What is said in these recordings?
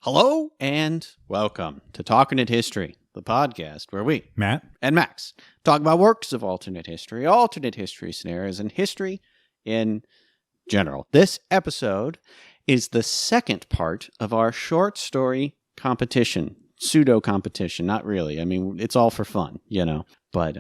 Hello and welcome to Talkernate History, the podcast where we, Matt and Max, talk about works of alternate history scenarios, and history in general. This episode is the second part of our short story competition, pseudo competition. Not really. I mean, it's all for fun, but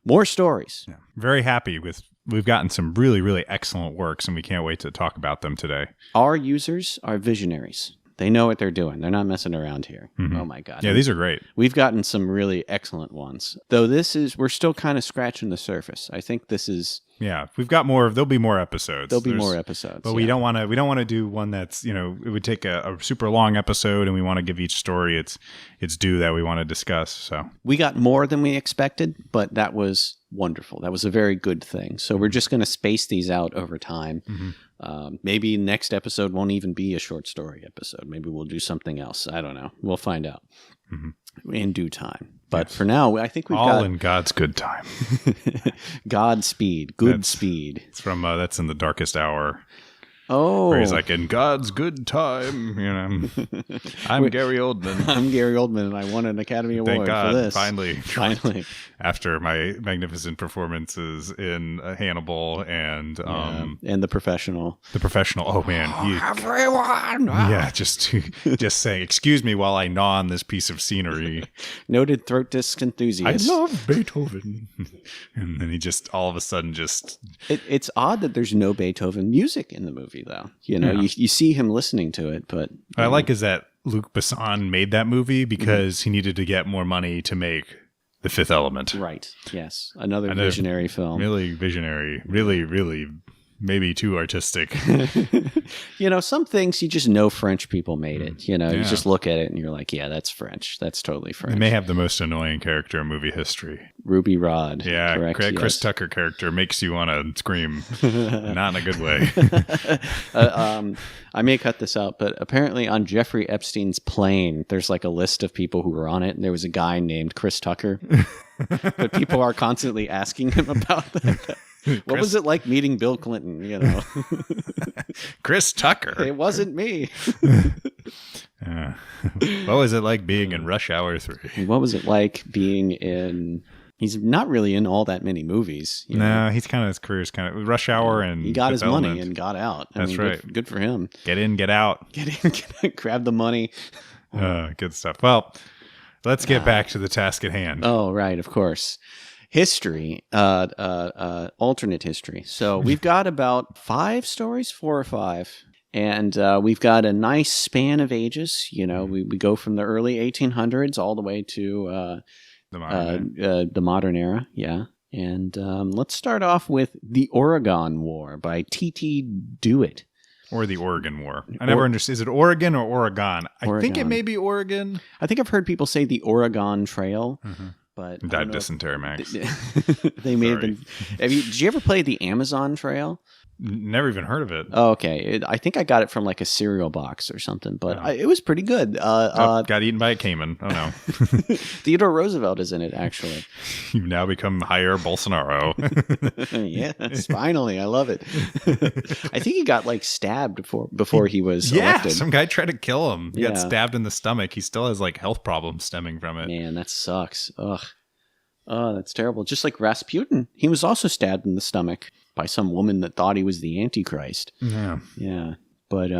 more stories. Yeah. Very happy we've gotten some really, really excellent works, and we can't wait to talk about them today. Our users are visionaries. They know what they're doing. They're not messing around here. Mm-hmm. Oh my God. Yeah, these are great. We've gotten some really excellent ones. Though we're still kind of scratching the surface. I think this is... Yeah, we've got more. There'll be more episodes. But we don't want to do one that's, it would take a super long episode, and we want to give each story its due that we want to discuss. So we got more than we expected, but that was wonderful. That was a very good thing. So we're just going to space these out over time. Mm-hmm. Maybe next episode won't even be a short story episode. Maybe we'll do something else. I don't know. We'll find out in due time. But for now, I think we've all in God's good time. Godspeed, speed. It's from that's in The Darkest Hour. Oh, where he's like, in God's good time, I'm Gary Oldman. I'm Gary Oldman, and I won an Academy Award Thank God, for this. Finally. After my magnificent performances in Hannibal and The Professional. The Professional. Oh man, everyone. Yeah, just saying, excuse me while I gnaw on this piece of scenery. Noted throat disc enthusiast. I love Beethoven. And then he just all of a sudden just. It's odd that there's no Beethoven music in the movie, though. You see him listening to it, but what I like is that Luc Besson made that movie because he needed to get more money to make The Fifth Element. Right. Yes. Another visionary film. Really visionary. Really, really maybe too artistic. Some things you just know French people made it. You just look at it and you're like, yeah, that's French. That's totally French. They may have the most annoying character in movie history. Ruby Rod. Yeah, correct, Chris Tucker character makes you want to scream. Not in a good way. I may cut this out, but apparently on Jeffrey Epstein's plane, there's like a list of people who were on it, and there was a guy named Chris Tucker. But people are constantly asking him about that. What was it like meeting Bill Clinton, Chris Tucker. It wasn't me. What was it like being in Rush Hour 3? What was it like being in... He's not really in all that many movies. His career's kind of Rush Hour, and he got his money and got out. That's right. Good for him. Get in, get out. Get in, grab the money. Good stuff. Well, let's get back to the task at hand. Oh, right. Of course. History, alternate history. So we've got about 5 stories, 4 or 5. And we've got a nice span of ages. We go from the early 1800s all the way to the modern era. Yeah. And let's start off with The Oregon War by T.T. Drewett. Or the Oregon War. I never understood. Is it Oregon or Oregon? I think it may be Oregon. I think I've heard people say the Oregon Trail. Mm-hmm. But died of dysentery, Max. They may have been. Did you ever play the Amazon Trail? Never even heard of it. Oh, okay. I think I got it from like a cereal box or something, but it was pretty good. Got eaten by a caiman. Oh, no. Theodore Roosevelt is in it, actually. You've now become Jair Bolsonaro. Yes, finally. I love it. I think he got like stabbed before he was elected. Some guy tried to kill him. He got stabbed in the stomach. He still has like health problems stemming from it. Man, that sucks. Ugh. Oh, that's terrible. Just like Rasputin. He was also stabbed in the stomach by some woman that thought he was the Antichrist. Yeah. Yeah. But,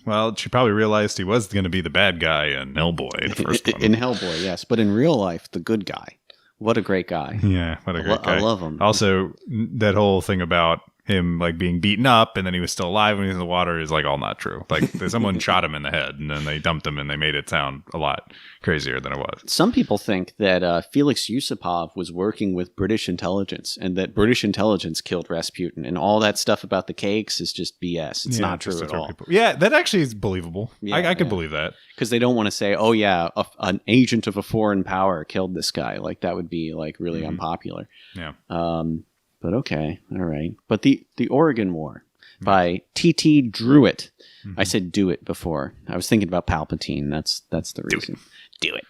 well, she probably realized he was going to be the bad guy in Hellboy, the first one. In Hellboy, yes. But in real life, the good guy. What a great guy. Yeah, what a great guy. I love him. Also, that whole thing about him like being beaten up and then he was still alive when he was in the water is like all not true. Like someone shot him in the head and then they dumped him and they made it sound a lot crazier than it was. Some people think that Felix Yusupov was working with British intelligence and that British intelligence killed Rasputin, and all that stuff about the cakes is just BS. It's not true at all. Yeah, that actually is believable. Yeah, I could believe that. Because they don't want to say, oh yeah, an agent of a foreign power killed this guy. Like that would be like really unpopular. Yeah. But okay, all right. But the Oregon War by T.T. Drewett. Mm-hmm. I said do it before. I was thinking about Palpatine. That's the reason. Do it.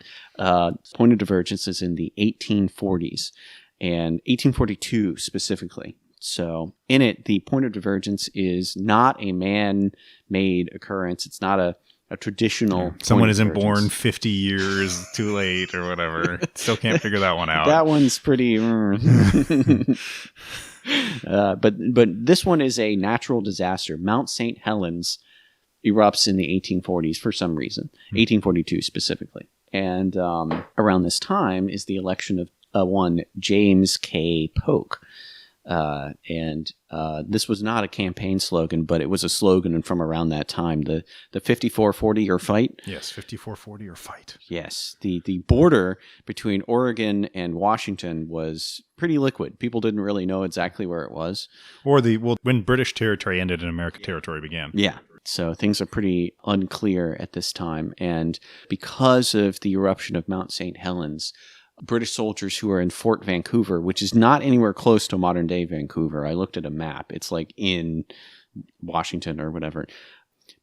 Point of divergence is in the 1840s and 1842 specifically. So in it, the point of divergence is not a man-made occurrence. It's not a a traditional. Someone point of isn't divergence. born 50 years too late or whatever. Still can't figure that one out. That one's pretty. But this one is a natural disaster. Mount St. Helens erupts in the 1840s for some reason, 1842 specifically. And around this time is the election of one James K. Polk. And this was not a campaign slogan, but it was a slogan from around that time. The 54-40 or fight. Yes, 54-40 or fight. Yes, the border between Oregon and Washington was pretty liquid. People didn't really know exactly where it was. Or when British territory ended and American territory began. Yeah. So things are pretty unclear at this time. And because of the eruption of Mount St. Helens, British soldiers who are in Fort Vancouver, which is not anywhere close to modern day Vancouver. I looked at a map. It's like in Washington or whatever.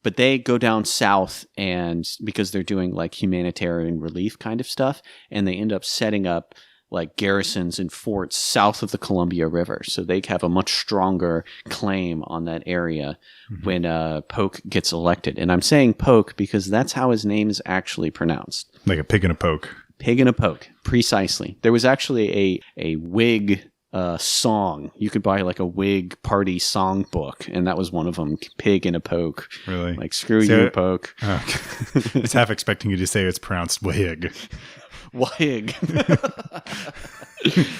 But they go down south and because they're doing like humanitarian relief kind of stuff, and they end up setting up like garrisons and forts south of the Columbia River. So they have a much stronger claim on that area when Polk gets elected. And I'm saying Polk because that's how his name is actually pronounced. Like a pig in a poke. Pig in a poke, precisely. There was actually a Whig song. You could buy like a Whig party song book, and that was one of them, Pig in a Poke. Really? Like, screw you, Poke. Okay. I was half expecting you to say it's pronounced Whig. Whig.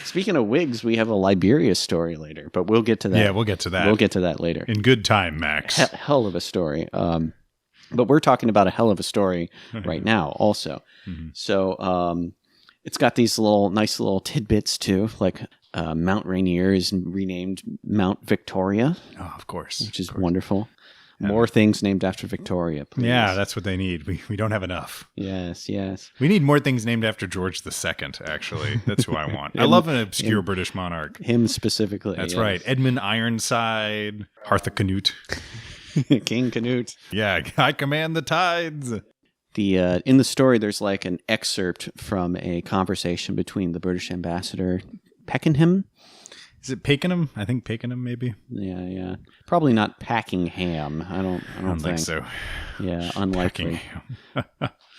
Speaking of wigs, we have a Liberia story later, but we'll get to that. Yeah, we'll get to that. We'll get to that later. In good time, Max. Hell of a story. But we're talking about a hell of a story right now also. So it's got these nice little tidbits too, like Mount Rainier is renamed Mount Victoria. Oh, of course. Which is wonderful. More things named after Victoria, please. Yeah, that's what they need. We don't have enough. Yes, yes. We need more things named after George II, actually. That's who I want. I love an obscure British monarch. Him specifically. That's right. Edmund Ironside, Arthur Canute. King Canute. Yeah, I command the tides. In the story, there's like an excerpt from a conversation between the British ambassador Pakenham. Is it Pakenham? I think Pakenham, maybe. Yeah. Probably not Packingham. I don't think so. Yeah, unlikely.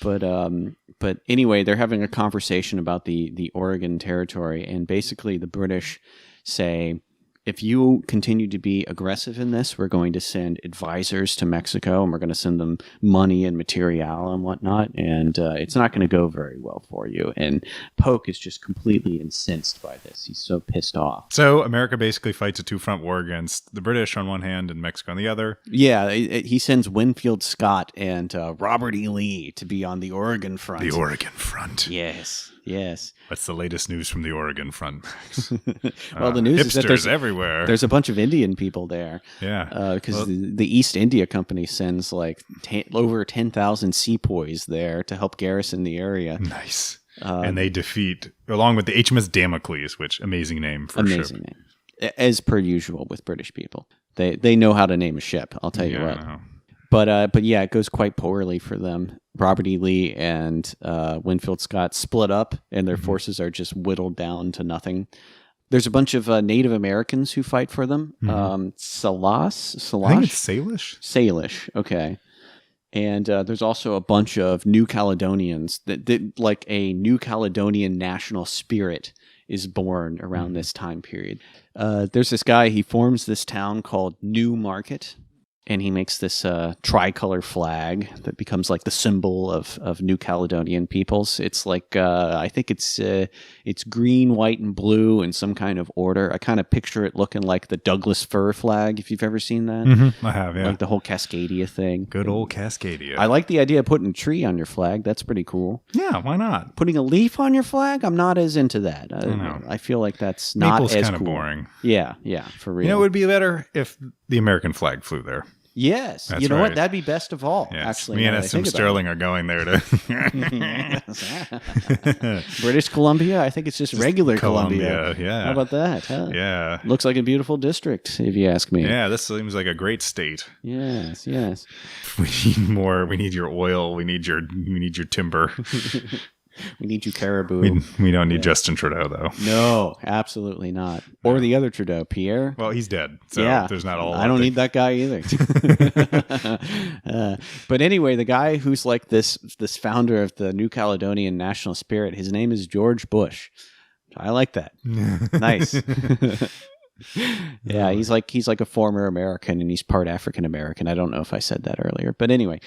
But anyway, they're having a conversation about the Oregon territory, and basically the British say, if you continue to be aggressive in this, we're going to send advisors to Mexico, and we're going to send them money and material and whatnot, and it's not going to go very well for you. And Polk is just completely incensed by this. He's so pissed off. So America basically fights a two-front war against the British on one hand and Mexico on the other. Yeah, he sends Winfield Scott and Robert E. Lee to be on the Oregon front. The Oregon front. Yes. What's the latest news from the Oregon front, Max? Well, the news is that there's everywhere. There's a bunch of Indian people there. Yeah. Because the East India Company sends like over 10,000 sepoys there to help garrison the area. Nice. And they defeat, along with the HMS Damocles, which amazing name for a ship. Amazing name. As per usual with British people. They know how to name a ship, I'll tell you what. But yeah, it goes quite poorly for them. Robert E. Lee and Winfield Scott split up, and their forces are just whittled down to nothing. There's a bunch of Native Americans who fight for them. Salish? I think it's Salish. Salish, okay. And there's also a bunch of New Caledonians that like a New Caledonian national spirit is born around this time period. There's this guy, he forms this town called New Market. And he makes this tricolor flag that becomes like the symbol of New Caledonian peoples. It's like I think it's green, white, and blue in some kind of order. I kind of picture it looking like the Douglas fir flag, if you've ever seen that. Mm-hmm. I have, yeah. Like the whole Cascadia thing. Good old Cascadia. I like the idea of putting a tree on your flag. That's pretty cool. Yeah, why not? Putting a leaf on your flag, I'm not as into that. I feel like that's not Maple's as kind of cool. boring. Yeah, for real. You know, it would be better if the American flag flew there. Yes. That's you know right. what? That'd be best of all, Yes. actually. Me and S.M. Sterling are going there to... British Columbia? I think it's just regular Columbia. Yeah. How about that? Huh? Yeah. Looks like a beautiful district, if you ask me. Yeah, this seems like a great state. Yes. We need more. We need your oil. We need your timber. We need you, Caribou. We don't need Justin Trudeau, though. No, absolutely not. Or the other Trudeau, Pierre. Well, he's dead, so there's not a whole I don't need that guy either. But anyway, the guy who's like this founder of the New Caledonian national spirit, his name is George Bush. I like that. Nice. Yeah, he's like a former American, and he's part African American. I don't know if I said that earlier, but anyway.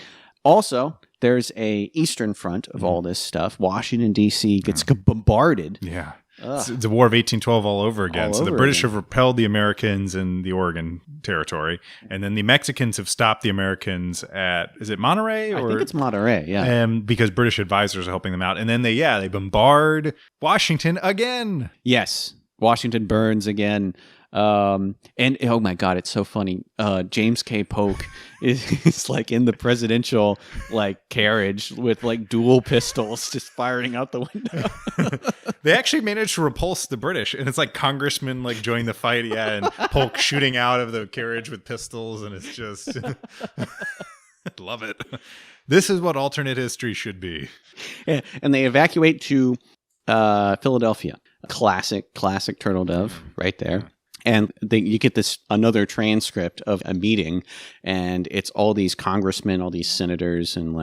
Also, there's a eastern front of all this stuff. Washington, D.C. gets bombarded. Yeah. It's the War of 1812 all over again. So the British have repelled the Americans in the Oregon territory. And then the Mexicans have stopped the Americans at, is it Monterey? I think it's Monterey, yeah. Because British advisors are helping them out. And then they bombard Washington again. Yes. Washington burns again. And oh my God, it's so funny. James K. Polk is like in the presidential like carriage with like dual pistols just firing out the window. They actually managed to repulse the British, and it's like congressmen like joining the fight. Yeah. And Polk shooting out of the carriage with pistols. And it's just, love it. This is what alternate history should be. Yeah, and they evacuate to, Philadelphia. Classic turtle dove right there. And you get another transcript of a meeting, and it's all these congressmen, all these senators, and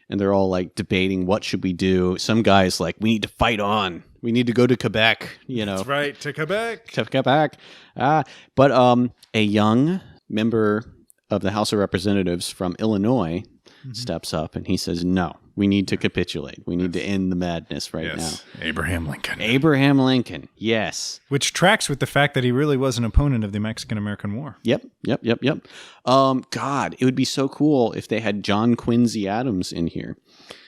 they're all like debating what should we do. Some guy's like, we need to fight on. We need to go to Quebec. That's right, to Quebec. To Quebec. But a young member of the House of Representatives from Illinois steps up, and he says, no, we need to capitulate. We need to end the madness now. Abraham Lincoln, yes. Which tracks with the fact that he really was an opponent of the Mexican-American War. Yep. God, it would be so cool if they had John Quincy Adams in here,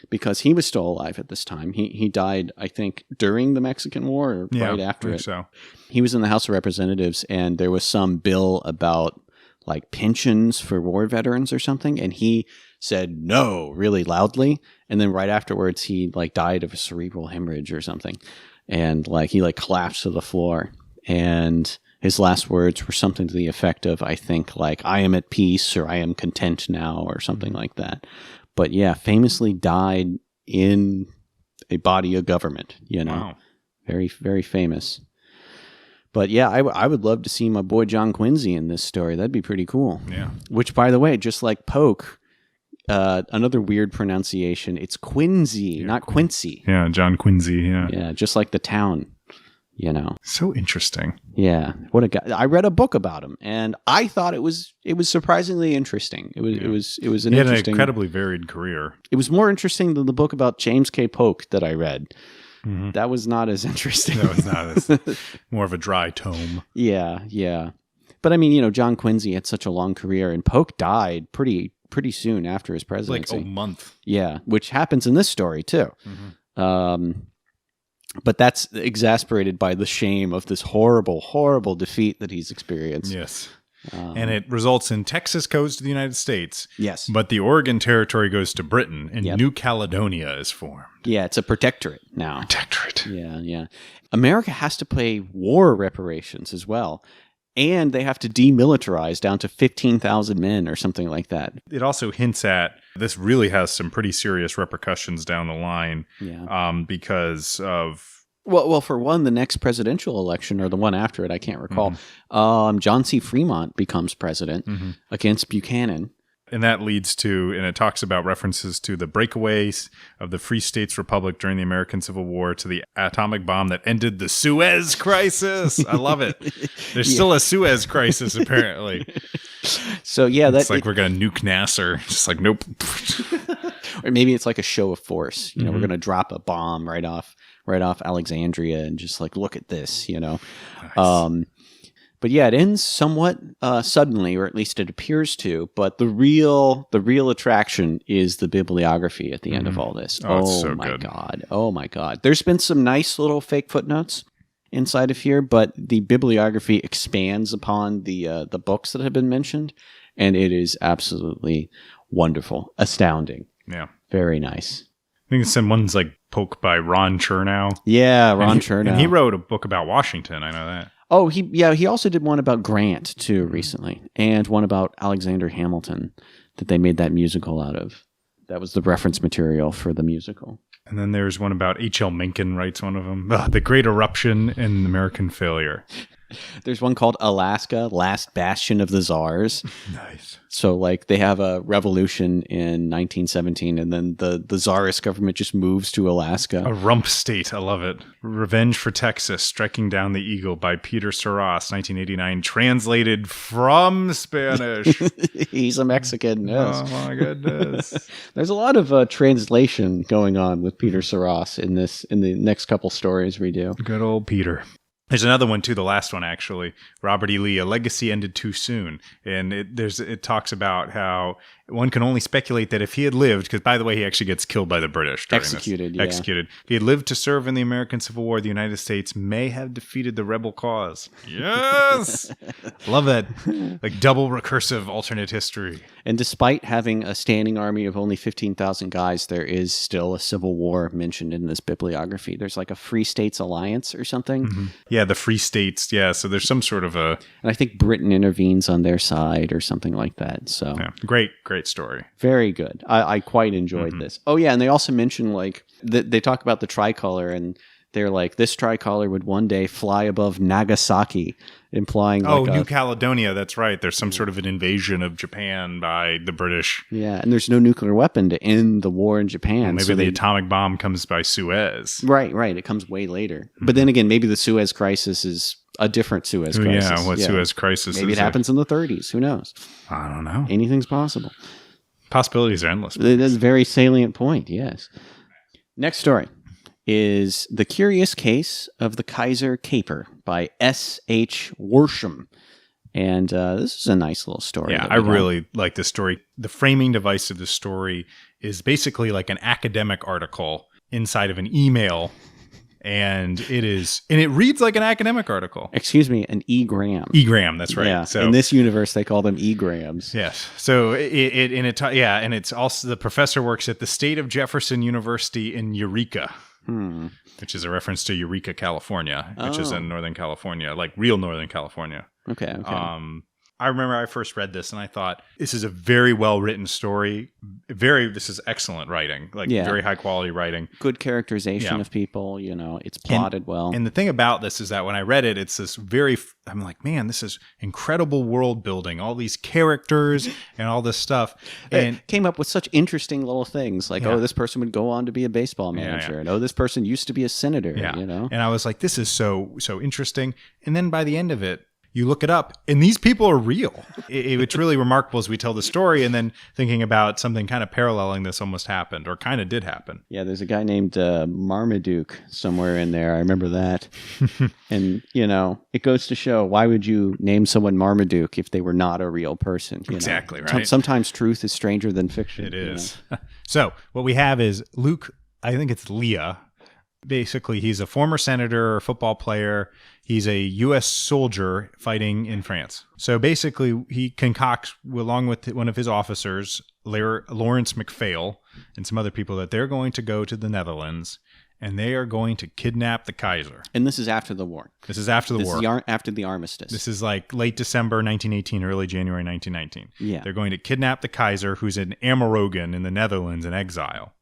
because he was still alive at this time. He died, I think, during the Mexican War or right after it. So. He was in the House of Representatives, and there was some bill about like pensions for war veterans or something, and he said no really loudly, and then right afterwards he like died of a cerebral hemorrhage or something, and like he like collapsed to the floor, and his last words were something to the effect of, I think, like, I am at peace, or I am content now, or something like that. But yeah, famously died in a body of government, Wow. Very, very famous. But yeah, I would love to see my boy John Quincy in this story. That'd be pretty cool. Yeah. Which, by the way, just like Polk, another weird pronunciation. It's Quincy, not Quincy. Yeah, John Quincy. Yeah. Yeah, just like the town. So interesting. Yeah, what a guy! I read a book about him, and I thought it was surprisingly interesting. It was an he had interesting, an incredibly varied career. It was more interesting than the book about James K. Polk that I read. Mm-hmm. That was not as interesting. That was not as more of a dry tome. Yeah. But I mean, John Quincy had such a long career, and Polk died pretty soon after his presidency. Like a month. Yeah, which happens in this story too. Mm-hmm. But that's exasperated by the shame of this horrible, horrible defeat that he's experienced. Yes. And it results in Texas goes to the United States. Yes. But the Oregon Territory goes to Britain, and New Caledonia is formed. Yeah, it's a protectorate now. Protectorate. Yeah. America has to pay war reparations as well. And they have to demilitarize down to 15,000 men or something like that. It also hints at this really has some pretty serious repercussions down the line because of... Well, for one, the next presidential election, or the one after it, I can't recall, John C. Fremont becomes president against Buchanan. And that leads to, and it talks about references to the breakaways of the Free States Republic during the American Civil War, to the atomic bomb that ended the Suez Crisis. I love it. There's still a Suez Crisis, apparently. So, yeah. It's we're going to nuke Nasser. Just like, nope. Or maybe it's like a show of force. We're going to drop a bomb right off Alexandria and just like, look at this, Nice. But yeah, it ends somewhat suddenly, or at least it appears to. But the real attraction is the bibliography at the end of all this. Oh, it's so good. God! Oh my God! There's been some nice little fake footnotes inside of here, but the bibliography expands upon the books that have been mentioned, and it is absolutely wonderful, astounding. Yeah, very nice. I think some ones like Polk by Ron Chernow. Yeah, Ron Chernow. And he wrote a book about Washington. I know that. Oh, he also did one about Grant, too, recently, and one about Alexander Hamilton that they made that musical out of. That was the reference material for the musical. And then there's one about H.L. Mencken writes one of them. The Great Eruption and American Failure. There's one called Alaska, Last Bastion of the Czars. Nice. So, like, they have a revolution in 1917, and then the Tsarist government just moves to Alaska. A rump state. I love it. Revenge for Texas, Striking Down the Eagle by Peter Saras, 1989. Translated from Spanish. He's a Mexican. Yes. Oh, my goodness. There's a lot of translation going on with Peter Saras in the next couple stories we do. Good old Peter. There's another one too, the last one actually. Robert E. Lee, A Legacy Ended Too Soon. And it talks about how one can only speculate that if he had lived, because by the way, he actually gets killed by the British. Executed, yeah. Executed. If he had lived to serve in the American Civil War, the United States may have defeated the rebel cause. Yes! Love that. Like double recursive alternate history. And despite having a standing army of only 15,000 guys, there is still a civil war mentioned in this bibliography. There's like a Free States Alliance or something. Mm-hmm. Yeah, the Free States. Yeah, so there's some sort of a... And I think Britain intervenes on their side or something like that. So yeah, great story. Very good. I quite enjoyed this. Oh, yeah, and they also mention, like, they talk about the tricolor, and they're like, this tricolor would one day fly above Nagasaki, implying New Caledonia, that's right. There's some sort of an invasion of Japan by the British. Yeah, and there's no nuclear weapon to end the war in Japan. Well, maybe the atomic bomb comes by Suez. Right. It comes way later. But then again, maybe the Suez Crisis is a different Suez crisis. Yeah, Suez crisis maybe it happens in the 30s. Who knows? I don't know. Anything's possible. Possibilities are endless. That's a very salient point, yes. Next story is The Curious Case of the Kaiser Caper by S.H. Worsham. And this is a nice little story. Yeah, I really like this story. The framing device of this story is basically like an academic article inside of an email. And it reads like an academic article. Excuse me, an e-gram. E-gram, that's right. Yeah, so, in this universe, they call them e-grams. Yes. So and it's also the professor works at the State of Jefferson University in Eureka, which is a reference to Eureka, California, which is in Northern California, like real Northern California. Okay. I remember I first read this and I thought, this is a very well-written story. This is excellent writing, very high-quality writing. Good characterization of people, it's plotted well. And the thing about this is that when I read it, it's this I'm like, man, this is incredible world building, all these characters and all this stuff. And it came up with such interesting little things like, this person would go on to be a baseball manager. And this person used to be a senator, And I was like, this is so interesting. And then by the end of it, you look it up, and these people are real. It's really remarkable as we tell the story, and then thinking about something kind of paralleling this almost happened, or kind of did happen. Yeah, there's a guy named Marmaduke somewhere in there. I remember that. And, it goes to show, why would you name someone Marmaduke if they were not a real person? Exactly, right? Sometimes truth is stranger than fiction. It is. So what we have is Luke, I think it's Leah. Basically, he's a former senator or football player. He's a U.S. soldier fighting in France. So basically, he concocts, along with one of his officers, Lawrence McPhail, and some other people, that they're going to go to the Netherlands, and they are going to kidnap the Kaiser. And this is after the war. This is after the war. This is after the armistice. This is like late December 1918, early January 1919. Yeah. They're going to kidnap the Kaiser, who's in Amerogen in the Netherlands in exile.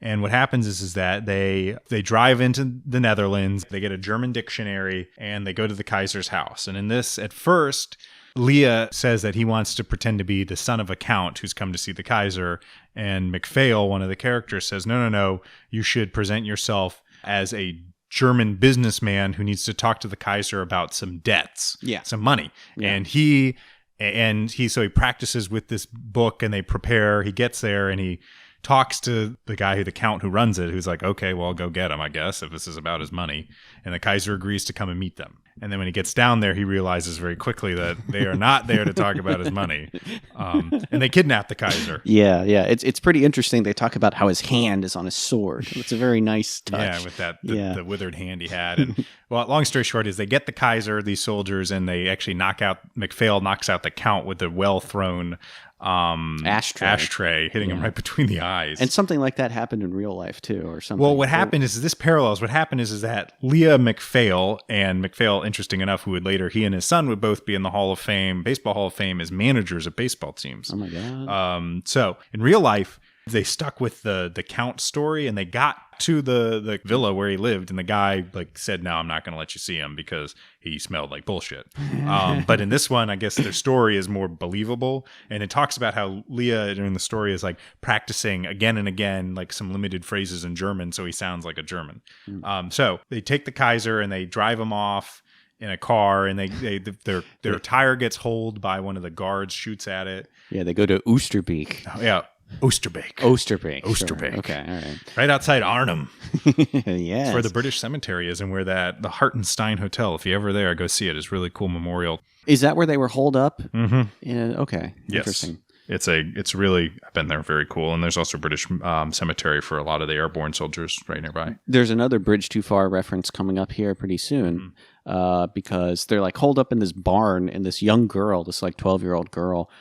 And what happens is that they drive into the Netherlands, they get a German dictionary, and they go to the Kaiser's house. And in this, at first, Leah says that he wants to pretend to be the son of a count who's come to see the Kaiser. And McPhail, one of the characters, says, no, you should present yourself as a German businessman who needs to talk to the Kaiser about some debts, some money. Yeah. And he practices with this book, and they prepare. He gets there, and he talks to the count who runs it, who's like, okay, well, I'll go get him, I guess, if this is about his money. And the Kaiser agrees to come and meet them. And then when he gets down there, he realizes very quickly that they are not there to talk about his money. And they kidnap the Kaiser. Yeah. It's pretty interesting. They talk about how his hand is on his sword. It's a very nice touch. Yeah, with that, the withered hand he had. And well, long story short is they get the Kaiser, these soldiers, and they actually McPhail knocks out the count with a well-thrown ashtray hitting him right between the eyes. And something like that happened in real life too, or something. Well, what happened is this parallels. What happened is that Leah McPhail, and McPhail, interesting enough, he and his son would both be in the Hall of Fame, Baseball Hall of Fame, as managers of baseball teams. Oh my God. So in real life, They stuck with the Count story, and they got to the villa where he lived, and the guy like said, no, I'm not going to let you see him because he smelled like bullshit. But in this one, I guess their story is more believable, and it talks about how Leah during the story is like practicing again and again like some limited phrases in German, so he sounds like a German. So they take the Kaiser and they drive him off in a car, and their tire gets holed by one of the guards, shoots at it. Yeah, they go to Oosterbeek. Oh, yeah. Oosterbeek. Sure. Okay, all right. Right outside Arnhem. Yeah. It's where the British cemetery is, and where the Hartenstein Hotel, if you're ever there, go see it. It's a really cool memorial. Is that where they were holed up? Mm-hmm. Yeah, okay. Yes. Interesting. It's really, I've been there, very cool. And there's also a British cemetery for a lot of the airborne soldiers right nearby. There's another Bridge Too Far reference coming up here pretty soon because they're like holed up in this barn, and this young girl, this like 12-year-old girl,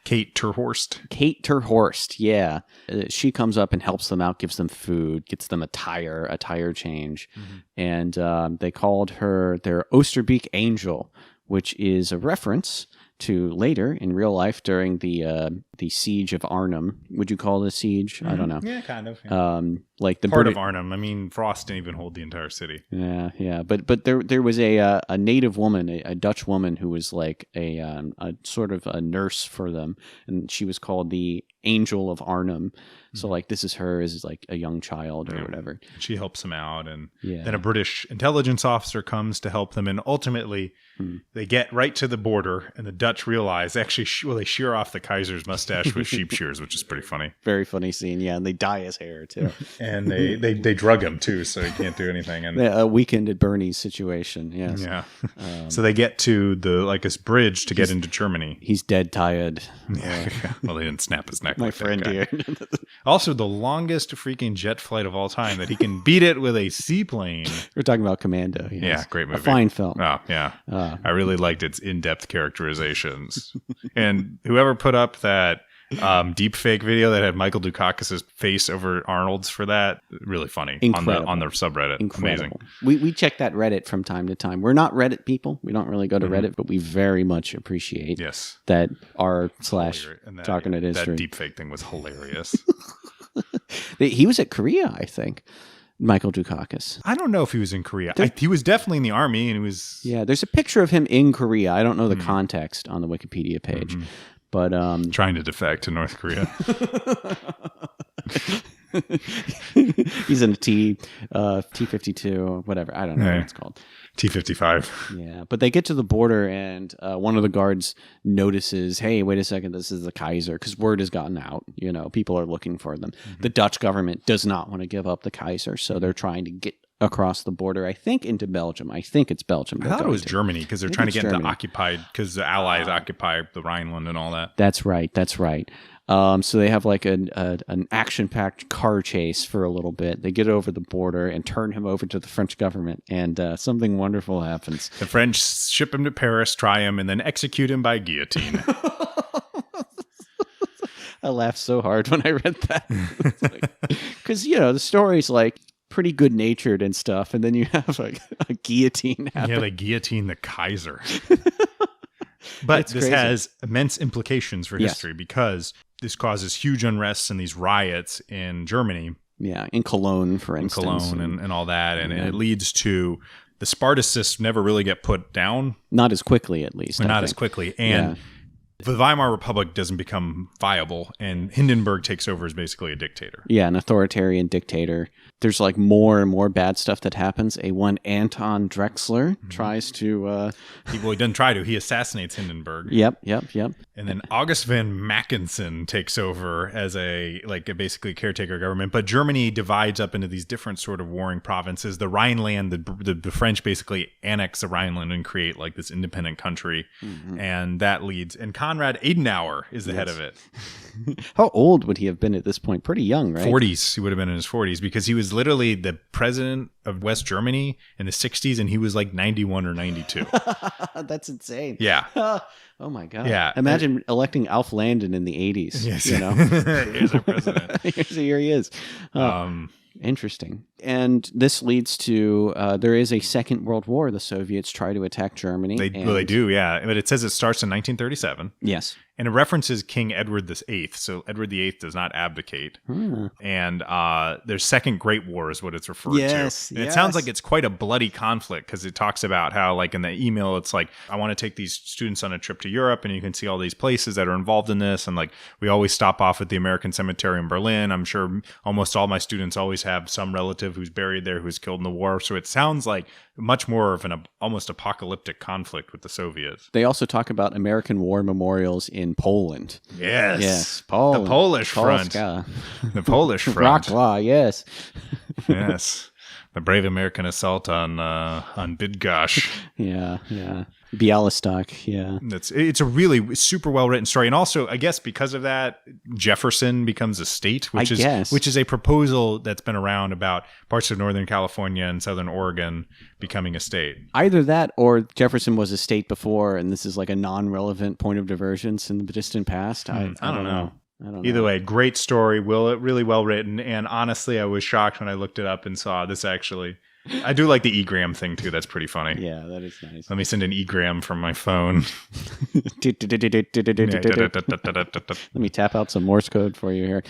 Kate Terhorst, yeah. She comes up and helps them out, gives them food, gets them a tire change. And they called her their Oosterbeek Angel, which is a reference to later in real life during the siege of Arnhem. Would you call it a siege? I don't know. Yeah, kind of. Yeah. Like the part of Arnhem. I mean, Frost didn't even hold the entire city. Yeah. But there was a native woman, a Dutch woman, who was like a sort of a nurse for them, and she was called the Angel of Arnhem. So like this is her as like a young child or whatever. She helps them out, and then a British intelligence officer comes to help them, and ultimately they get right to the border, and the Dutch realize actually they shear off the Kaiser's mustache with sheep shears, which is pretty funny. Very funny scene, yeah, and they dye his hair too. And they drug him too, so he can't do anything. And a Weekend at Bernie's situation, yes. Yeah. So they get to this bridge to get into Germany. He's dead tired. Yeah. Well, they didn't snap his neck. My like friend here. Also, the longest freaking jet flight of all time that he can beat it with a seaplane. We're talking about Commando. Yes. Yeah, great movie. A fine film. Oh, yeah. I really liked its in-depth characterizations. And whoever put up that deep fake video that had Michael Dukakis's face over Arnold's for that, really funny. Incredible. On the subreddit. Incredible. Amazing. We check that Reddit from time to time. We're not Reddit people. We don't really go to Reddit, but we very much appreciate that r/Talkernate history. That deep fake thing was hilarious. He was at Korea, I think. Michael Dukakis. I don't know if he was in Korea. He was definitely in the army, and he was. Yeah, there's a picture of him in Korea. I don't know the context on the Wikipedia page, but trying to defect to North Korea. He's in a T-52, whatever. I don't know what it's called. T-55. Yeah, but they get to the border, and one of the guards notices, hey, wait a second, this is the Kaiser, because word has gotten out. You know, people are looking for them. The Dutch government does not want to give up the Kaiser, so they're trying to get across the border, I think, into Belgium. I think it's Belgium. I thought it was Germany, because they're trying to get into occupied, because the Allies occupy the Rhineland and all that. That's right. So they have like an action-packed car chase for a little bit. They get over the border and turn him over to the French government, and something wonderful happens. The French ship him to Paris, try him, and then execute him by guillotine. I laughed so hard when I read that. Because, the story's like pretty good-natured and stuff, and then you have like a guillotine happen. Yeah, they guillotine the Kaiser. But this has immense implications for history because this causes huge unrest and these riots in Germany. Yeah, in Cologne, for instance. And all that. And it leads to the Spartacists never really get put down. Not as quickly, at least. Not as quickly. And the Weimar Republic doesn't become viable, and Hindenburg takes over as basically a dictator. Yeah, an authoritarian dictator. There's like more and more bad stuff that happens. One Anton Drexler tries to... He doesn't try to. He assassinates Hindenburg. Yep. And then August van Mackensen takes over as a basically caretaker government. But Germany divides up into these different sort of warring provinces. The Rhineland, the French basically annex the Rhineland and create like this independent country. And that leads... And Konrad Adenauer is the head of it. How old would he have been at this point? Pretty young, right? 40s. He would have been in his 40s because he was literally the president of West Germany in the 60s, and he was like 91 or 92. That's insane. Yeah. Oh my God. Yeah. Imagine electing Alf Landon in the 80s. Yes. Here's our president. Here he is. Interesting. And this leads to there is a Second World War. The Soviets try to attack Germany. They do, yeah. But it says it starts in 1937. Yes. And it references King Edward VIII. So Edward VIII does not abdicate. And their Second Great War is what it's referred to. And it sounds like it's quite a bloody conflict because it talks about how, like in the email, it's like, I want to take these students on a trip to Europe and you can see all these places that are involved in this. And like, we always stop off at the American Cemetery in Berlin. I'm sure almost all my students always have some relative who's buried there who was killed in the war. So it sounds like much more of an almost apocalyptic conflict with the Soviets. They also talk about American war memorials in Poland. Yes. Poland. The Polish front. Polska. The Polish front. Wrocław, yes. Yes. The brave American assault on Bydgoszcz. Yeah. Bialystok, yeah. It's a really super well written story, and also I guess because of that, Jefferson becomes a state, which is a proposal that's been around about parts of Northern California and Southern Oregon becoming a state. Either that, or Jefferson was a state before, and this is like a non-relevant point of divergence in the distant past. I don't know. Either way, great story, really well written, and honestly, I was shocked when I looked it up and saw this actually. I do like the egram thing too. That's pretty funny. Yeah, that is nice. Let me send an egram from my phone. Let me tap out some Morse code for you here.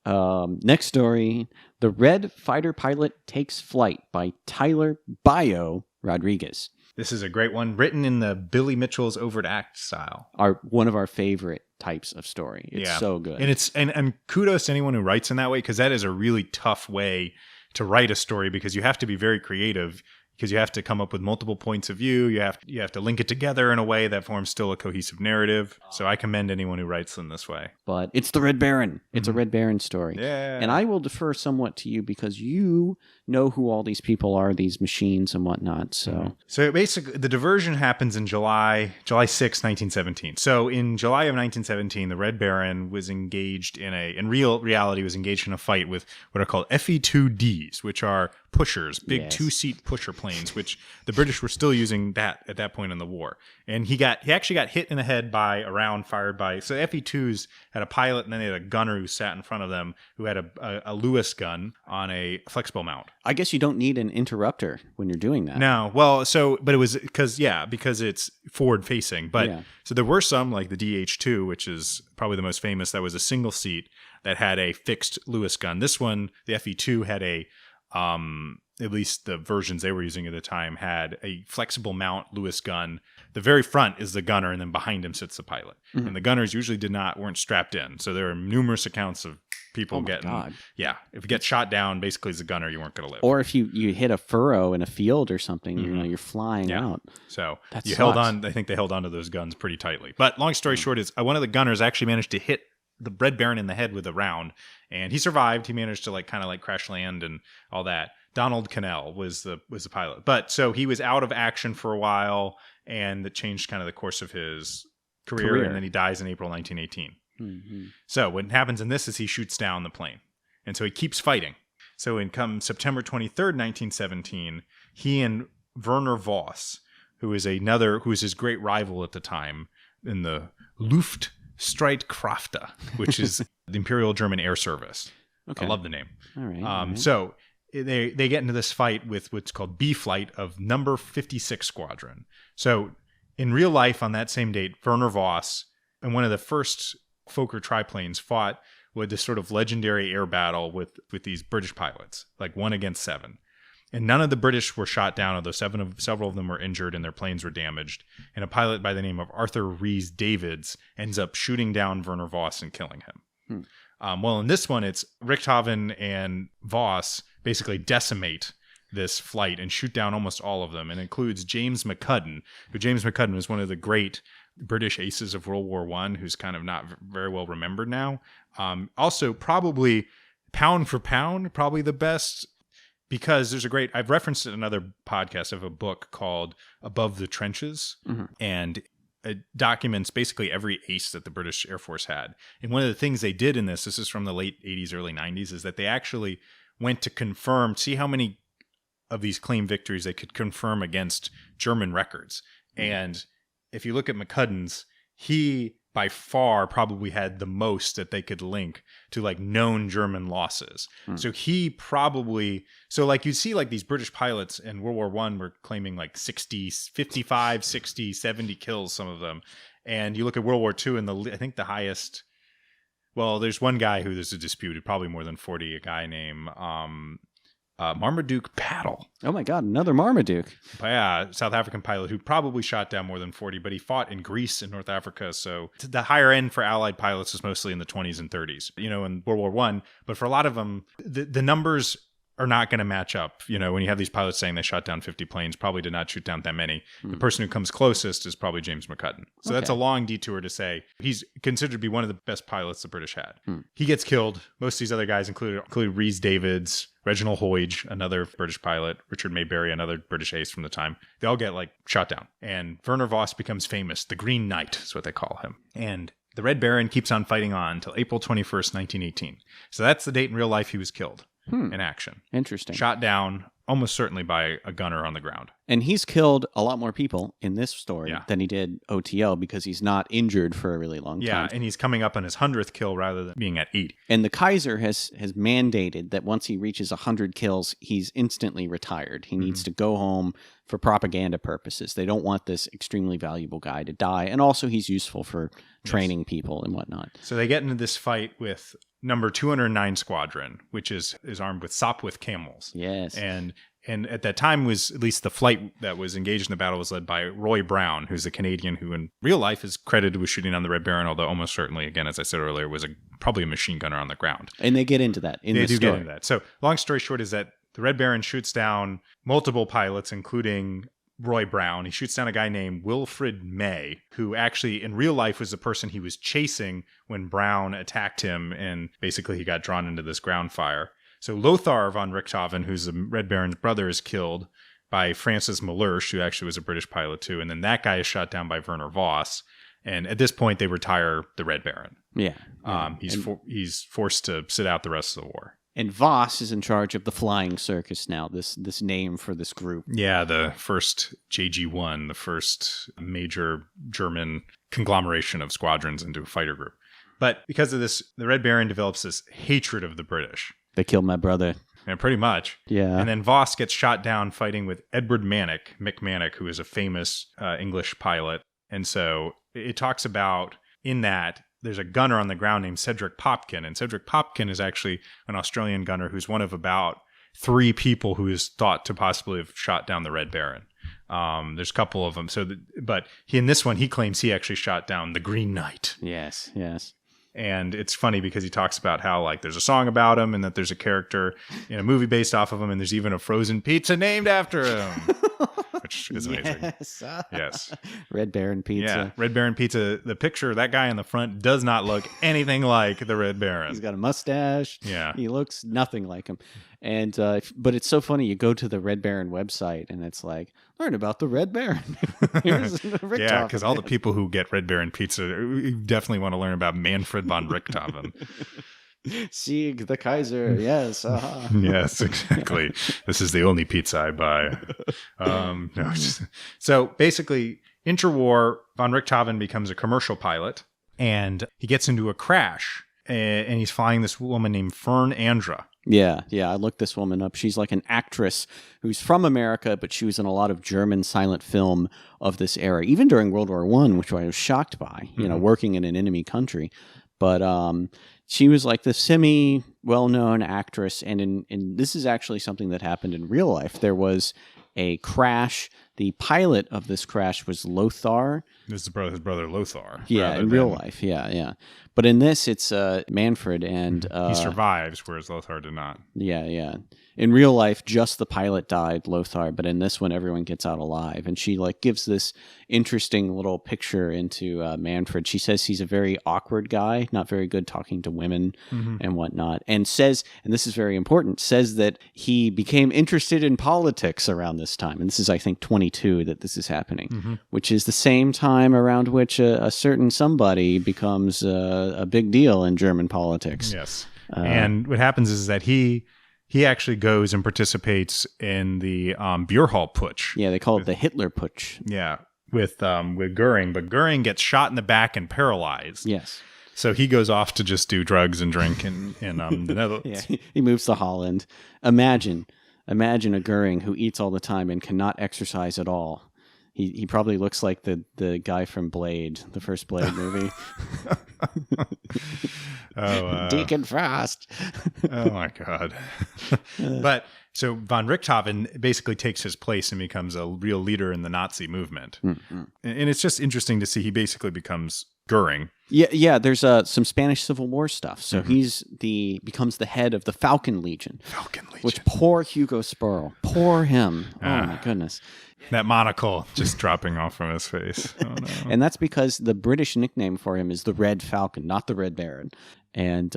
Next story. The Red Fighter Pilot Takes Flight by Tyler Bio Rodriguez. This is a great one, written in the Billy Mitchell's overt act style. One of our favorite types of story. It's so good. And and kudos to anyone who writes in that way, because that is a really tough way to write a story, because you have to be very creative, because you have to come up with multiple points of view. You have to link it together in a way that forms still a cohesive narrative. So I commend anyone who writes in this way. But it's the Red Baron. It's a Red Baron story. Yeah. And I will defer somewhat to you because you know who all these people are, these machines and whatnot. So basically, the diversion happens in July 6, 1917. So in July of 1917, the Red Baron was engaged in reality was engaged in a fight with what are called FE-2Ds, which are pushers, big two-seat pusher planes, which the British were still using at that point in the war. And he actually got hit in the head by a round fired by, so the FE-2s had a pilot and then they had a gunner who sat in front of them who had a Lewis gun on a flexible mount. I guess you don't need an interrupter when you're doing that. No, well, but it was because it's forward facing. But so there were some like the DH-2, which is probably the most famous. That was a single seat that had a fixed Lewis gun. This one, the FE-2, had at least the versions they were using at the time, had a flexible mount Lewis gun. The very front is the gunner, and then behind him sits the pilot. Mm-hmm. And the gunners usually weren't strapped in. So there are numerous accounts of people getting, if you get shot down, basically as a gunner, you weren't going to live. Or if you hit a furrow in a field or something, you're flying out. So held on. I think they held on to those guns pretty tightly. But long story short is one of the gunners actually managed to hit the Red Baron in the head with a round, and he survived. He managed to kind of crash land and all that. Donald Cannell was the pilot. But so he was out of action for a while, and that changed kind of the course of his career. And then he dies in April 1918. Mm-hmm. So what happens in this is he shoots down the plane. And so he keeps fighting. So in September 23rd, 1917, he and Werner Voss, who is his great rival at the time in the Luftstreitkräfte, which is the Imperial German Air Service. Okay. I love the name. All right. So they get into this fight with what's called B Flight of Number 56 Squadron. So in real life on that same date, Werner Voss and one of the first Fokker triplanes fought with this sort of legendary air battle with these British pilots, like 1 against 7. And none of the British were shot down, although several of them were injured and their planes were damaged. And a pilot by the name of Arthur Rhys Davids ends up shooting down Werner Voss and killing him. Well, in this one, it's Richthofen and Voss basically decimate this flight and shoot down almost all of them, and includes James McCudden, was one of the great British aces of World War I, who's kind of not very well remembered now. Also, probably pound for pound, probably the best, because I've referenced it in another podcast of a book called Above the Trenches, and it documents basically every ace that the British Air Force had. And one of the things they did in this is from the late 80s, early 90s, is that they actually went to see how many of these claimed victories they could confirm against German records. And if you look at McCudden's, he by far probably had the most that they could link to known German losses. So he probably, you see these British pilots in World War I were claiming 60, 55, 60, 70 kills, some of them. And you look at World War II, and I think the highest. Well, there's one guy who there's a disputed, probably more than 40. A guy named Marmaduke Paddle. Oh my God, another Marmaduke. Yeah, South African pilot who probably shot down more than 40, but he fought in Greece and North Africa. So the higher end for Allied pilots was mostly in the 20s and 30s, in World War I. But for a lot of them, the numbers are not going to match up. When you have these pilots saying they shot down 50 planes, probably did not shoot down that many. The person who comes closest is probably James McCudden. So that's a long detour to say he's considered to be one of the best pilots the British had. He gets killed. Most of these other guys include Rhys Davids, Reginald Hoyge, another British pilot, Richard Mayberry, another British ace from the time. They all get shot down. And Werner Voss becomes famous. The Green Knight is what they call him. And the Red Baron keeps on fighting on until April 21st, 1918. So that's the date in real life he was killed. In action. Interesting. Shot down almost certainly by a gunner on the ground. And he's killed a lot more people in this story than he did OTL because he's not injured for a really long time. Yeah, and he's coming up on his 100th kill rather than being at 80. And the Kaiser has mandated that once he reaches 100 kills, he's instantly retired. He needs to go home for propaganda purposes. They don't want this extremely valuable guy to die. And also he's useful for training people and whatnot. So they get into this fight with number 209 Squadron, which is armed with Sopwith camels. Yes. And at that time was at least the flight that was engaged in the battle was led by Roy Brown, who's a Canadian who in real life is credited with shooting on the Red Baron, although almost certainly, again, as I said earlier, was probably a machine gunner on the ground. And they get into that in the story. They do get into that. So long story short is that the Red Baron shoots down multiple pilots, including Roy Brown. He shoots down a guy named Wilfred May, who actually in real life was the person he was chasing when Brown attacked him, and basically he got drawn into this ground fire. So Lothar von Richthofen, who's the Red Baron's brother, is killed by Francis Malherche, who actually was a British pilot too. And then that guy is shot down by Werner Voss. And at this point, they retire the Red Baron. Yeah. He's forced to sit out the rest of the war. And Voss is in charge of the Flying Circus now, this name for this group. Yeah, the first JG-1, the first major German conglomeration of squadrons into a fighter group. But because of this, the Red Baron develops this hatred of the British. They killed my brother. Yeah, pretty much. Yeah. And then Voss gets shot down fighting with Edward Mick Manock, who is a famous English pilot. And so it talks about in that there's a gunner on the ground named Cedric Popkin. And Cedric Popkin is actually an Australian gunner who's one of about 3 people who is thought to possibly have shot down the Red Baron. There's a couple of them. But in this one, he claims he actually shot down the Green Knight. Yes. And it's funny because he talks about how there's a song about him and that there's a character in a movie based off of him and there's even a frozen pizza named after him, which is amazing. Yes. Red Baron pizza. Yeah, Red Baron pizza. The picture, that guy in the front does not look anything like the Red Baron. He's got a mustache. Yeah. He looks nothing like him. And but it's so funny. You go to the Red Baron website and it's learn about the Red Baron. Here's yeah, because all the people who get Red Baron pizza definitely want to learn about Manfred von Richthofen. Sieg the Kaiser. Yes. Yes, exactly. This is the only pizza I buy. So basically, interwar, von Richthofen becomes a commercial pilot and he gets into a crash and he's flying this woman named Fern Andra. Yeah. I looked this woman up. She's like an actress who's from America, but she was in a lot of German silent film of this era, even during World War I, which I was shocked by, working in an enemy country. But she was like the semi-well-known actress, and in this is actually something that happened in real life. There was a crash. The pilot of this crash was Lothar. This is his brother Lothar. Yeah, in real life. Yeah. But in this, it's Manfred, and he survives, whereas Lothar did not. Yeah. In real life, just the pilot died, Lothar, but in this one, everyone gets out alive. And she gives this interesting little picture into Manfred. She says he's a very awkward guy, not very good talking to women and whatnot, and says, and this is very important, says that he became interested in politics around this time. And this is, I think, 22 that this is happening, which is the same time around which a certain somebody becomes a big deal in German politics. Yes. And what happens is that he actually goes and participates in the Bürhal Putsch. Yeah, they call it the Hitler Putsch. Yeah, with Goering. But Goering gets shot in the back and paralyzed. Yes. So he goes off to just do drugs and drink in the Netherlands. Yeah, he moves to Holland. Imagine a Goering who eats all the time and cannot exercise at all. He probably looks like the guy from Blade, the first Blade movie. Deacon Frost. Oh my God. But so von Richthofen basically takes his place and becomes a real leader in the Nazi movement. Mm-hmm. And it's just interesting to see he basically becomes Goering. Yeah. There's some Spanish Civil War stuff. So he's becomes the head of the Falcon Legion. Which poor Hugo Spurl. Poor him. Oh my goodness. That monocle just dropping off from his face. Oh, no. And that's because the British nickname for him is the Red Falcon, not the Red Baron. And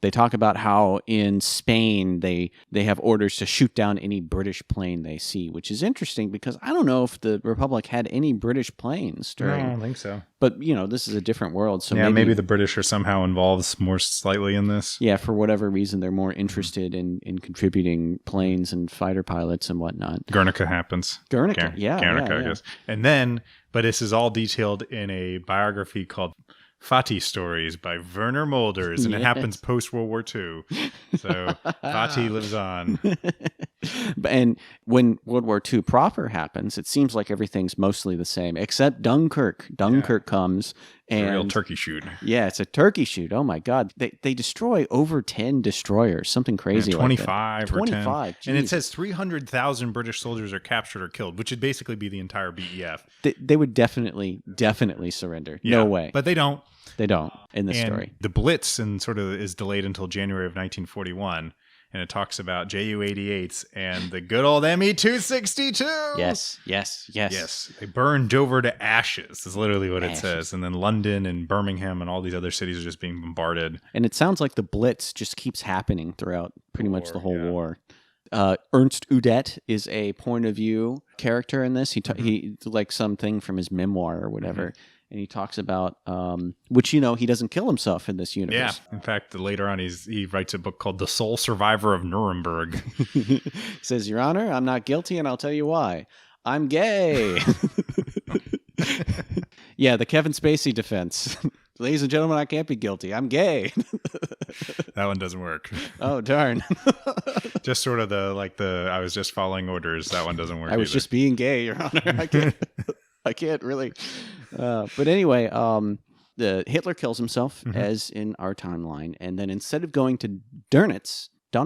they talk about how in Spain they have orders to shoot down any British plane they see, which is interesting because I don't know if the Republic had any British planes during. I don't think so. But, this is a different world. So maybe the British are somehow involved more slightly in this. Yeah, for whatever reason, they're more interested in contributing planes and fighter pilots and whatnot. Guernica happens. Guernica, Guernica, I guess. And then, but this is all detailed in a biography called Fatih Stories by Werner Mulders, and it happens post-World War II. So Fatih lives on. And when World War II proper happens, it seems like everything's mostly the same, except Dunkirk. Dunkirk comes. And a real turkey shoot. Yeah, it's a turkey shoot. Oh my God. They destroy over 10 destroyers, something crazy 25 like that. 25 or 10. And it says 300,000 British soldiers are captured or killed, which would basically be the entire BEF. They would definitely surrender. Yeah, no way. But they don't. They don't in this story. The Blitz and sort of is delayed until January of 1941. And it talks about Ju-88s and the good old Me-262. Yes. They burned Dover to ashes. Is literally what it says. And then London and Birmingham and all these other cities are just being bombarded. And it sounds like the Blitz just keeps happening throughout pretty much the whole war. Ernst Udet is a point of view character in this. He like something from his memoir or whatever. And he talks about, which, he doesn't kill himself in this universe. Yeah. In fact, later on, he writes a book called The Sole Survivor of Nuremberg. He says, Your Honor, I'm not guilty, and I'll tell you why. I'm gay. Yeah, the Kevin Spacey defense. Ladies and gentlemen, I can't be guilty. I'm gay. That one doesn't work. Oh, darn. Just sort of I was just following orders. That one doesn't work I was just being gay, Your Honor. I can't really. But anyway, Hitler kills himself, as in our timeline. And then instead of going to Dönitz? I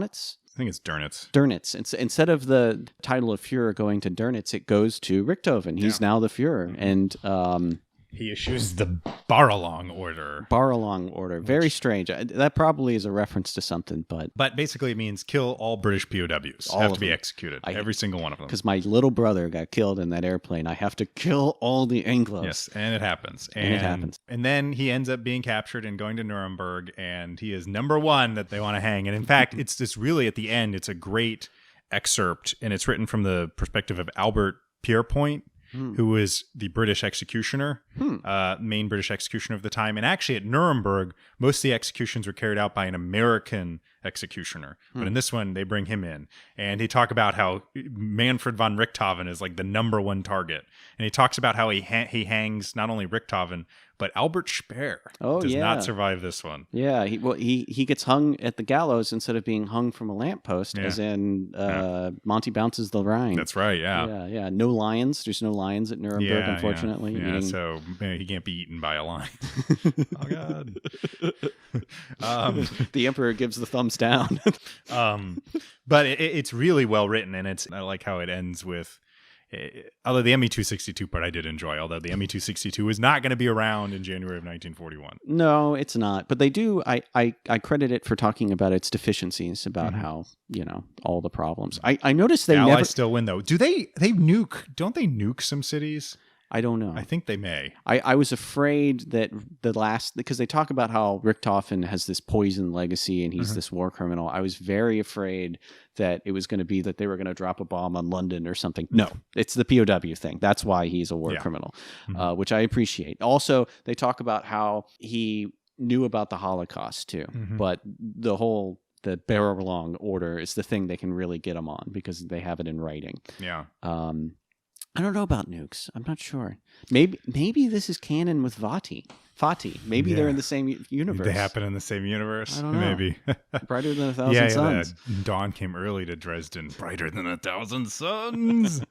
think it's Dönitz. Dönitz. Instead of the title of Fuhrer going to Dönitz, it goes to Richthofen. He's now the Fuhrer. And he issues the Bar-Along order. Very strange. That probably is a reference to something, But basically it means kill all British POWs. Have to be executed. Every single one of them. Because my little brother got killed in that airplane. I have to kill all the Anglos. Yes, and it happens. And then he ends up being captured and going to Nuremberg, and he is number one that they want to hang. And in fact, it's just really at the end, it's a great excerpt, and it's written from the perspective of Albert Pierrepoint, who was the British executioner, main British executioner of the time. And actually at Nuremberg, most of the executions were carried out by an American executioner. But in this one, they bring him in. And he talk about how Manfred von Richthofen is like the number one target. And he talks about how he hangs not only Richthofen, but Albert Speer does not survive this one. Yeah, he gets hung at the gallows instead of being hung from a lamppost, as in Monty Bounces the Rhine. That's right, Yeah. No lions. There's no lions at Nuremberg, unfortunately. Yeah, so he can't be eaten by a lion. Oh, God. The Emperor gives the thumbs down. But it's really well written, and I like how it ends with... Although the Me-262 part I did enjoy, although the Me-262 is not going to be around in January of 1941. No, it's not. But they do, I credit it for talking about its deficiencies, about how, all the problems. I noticed they Allies still win, though. Don't they nuke some cities? I don't know. I think they may. I was afraid that because they talk about how Richthofen has this poison legacy and he's this war criminal. I was very afraid that it was going to be that they were going to drop a bomb on London or something. No, it's the POW thing. That's why he's a war criminal, which I appreciate. Also, they talk about how he knew about the Holocaust too, but the Bar-Along order is the thing they can really get him on because they have it in writing. Yeah. I don't know about nukes. I'm not sure. Maybe this is canon with Fatih. Maybe they're in the same universe. They happen in the same universe. I don't know. Maybe. Brighter than 1,000 suns. Dawn came early to Dresden. Brighter than 1,000 suns.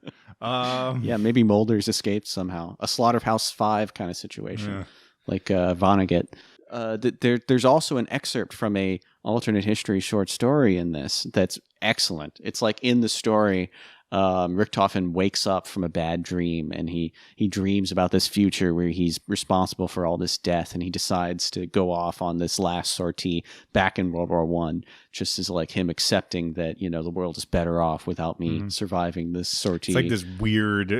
Yeah, maybe Mulder's escaped somehow. A Slaughterhouse 5 kind of situation, like Vonnegut. There's also an excerpt from a alternate history short story in this that's excellent. It's like in the story, Richtofen wakes up from a bad dream, and he dreams about this future where he's responsible for all this death, and he decides to go off on this last sortie back in World War One, just as like him accepting that the world is better off without me surviving this sortie. It's like this weird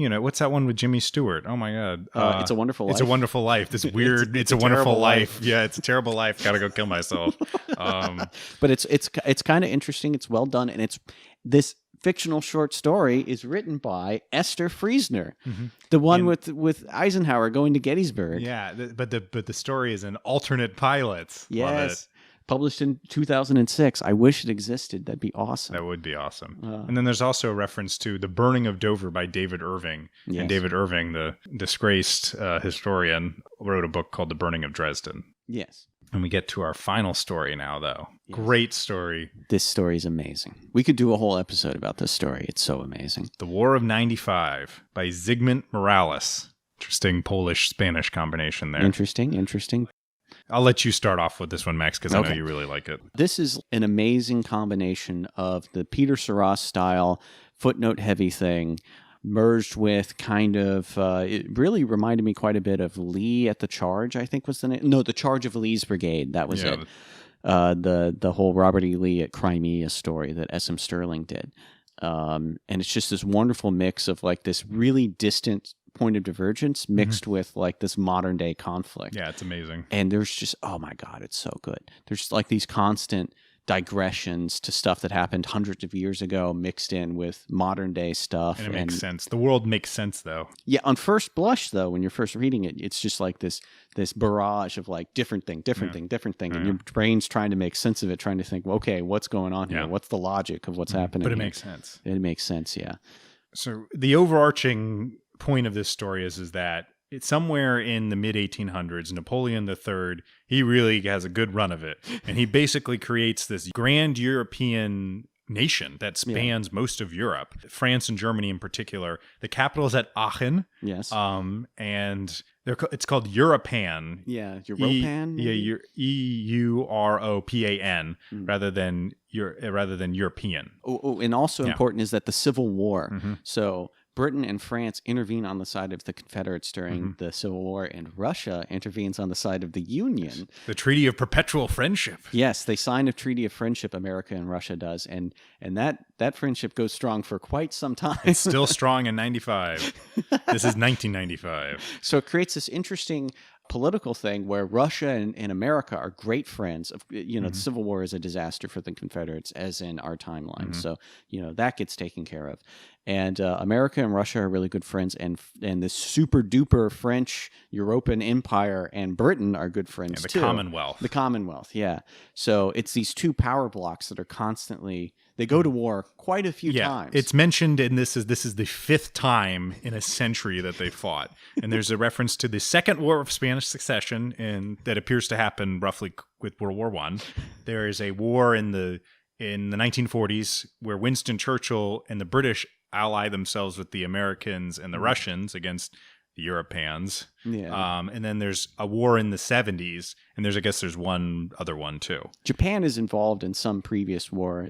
what's that one with Jimmy Stewart? Oh my God. It's a Wonderful Life. It's a Wonderful Life. This weird, it's a wonderful life. Yeah, it's a terrible life. Gotta go kill myself. But it's kind of interesting. It's well done. And this fictional short story is written by Esther Friesner, the one with Eisenhower going to Gettysburg. Yeah, but the story is an alternate pilot. Yes. Love it. Published in 2006. I wish it existed. That'd be awesome. That would be awesome. And then there's also a reference to The Burning of Dover by David Irving. Yes. And David Irving, the disgraced historian, wrote a book called The Burning of Dresden. Yes. And we get to our final story now, though. Yes. Great story. This story is amazing. We could do a whole episode about this story. It's so amazing. The War of 95 by Zygmunt Morales. Interesting Polish-Spanish combination there. Interesting. I'll let you start off with this one, Max, because I know you really like it. This is an amazing combination of the Peter Sarras style footnote-heavy thing merged with kind of, it really reminded me quite a bit of Lee at the Charge, I think was the name. No, the Charge of Lee's Brigade. That was it. The whole Robert E. Lee at Crimea story that S.M. Stirling did. And it's just this wonderful mix of like this really distant point of divergence mixed with like this modern day conflict. Yeah, it's amazing. And there's just, oh my God, it's so good. There's like these constant digressions to stuff that happened hundreds of years ago mixed in with modern day stuff. And it makes sense. The world makes sense though. Yeah, on first blush though, when you're first reading it, it's just like this barrage of like different thing. And your brain's trying to make sense of it, trying to think, well, okay, what's going on here? What's the logic of what's happening? But it here? makes sense. It makes sense, yeah. So the overarching point of this story is that it's somewhere in the mid-1800s, Napoleon III, he really has a good run of it. And he basically creates this grand European nation that spans most of Europe, France and Germany in particular. The capital is at Aachen. Yes. And it's called Europan. Yeah, Europan. Europan rather than European. Oh, and also important is that the Civil War. So Britain and France intervene on the side of the Confederates during the Civil War, and Russia intervenes on the side of the Union. The Treaty of Perpetual Friendship. Yes, they sign a Treaty of Friendship, America and Russia does, and that friendship goes strong for quite some time. It's still strong in 95. This is 1995. So it creates this interesting political thing where Russia and America are great friends. The Civil War is a disaster for the Confederates, as in our timeline. So, that gets taken care of. And America and Russia are really good friends, and this super duper French European Empire and Britain are good friends too. The Commonwealth, yeah. So it's these two power blocks that are constantly, they go to war quite a few times. It's mentioned in this is the fifth time in a century that they fought. And there's a reference to the Second War of Spanish Succession that appears to happen roughly with World War I. There is a war in the 1940s where Winston Churchill and the British ally themselves with the Americans and the Russians against the Europeans. Yeah. And then there's a war in the 70s, and there's one other one too. Japan is involved in some previous war.